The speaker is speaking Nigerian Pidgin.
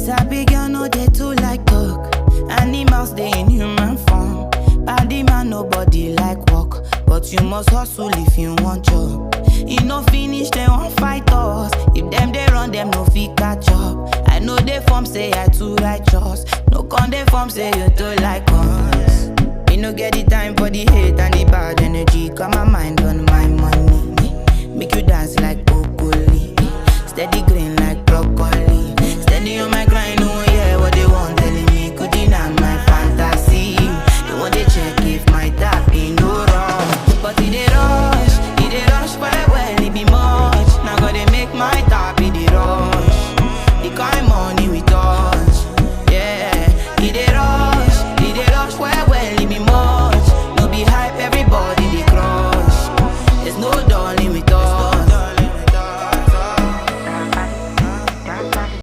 Sabi girl no dey too like talk. Animals dey in human form. Body man nobody like work, but you must hustle if you want job. E no finish dem wan fight us. If dem dey run dem no fit catch up. I know dey form say I too righteous. No con dey form say you too like us. Me no get the time for the hate and the bad energy. Got my mind on my money. Make you dance like broccoli. Steady green like broccoli.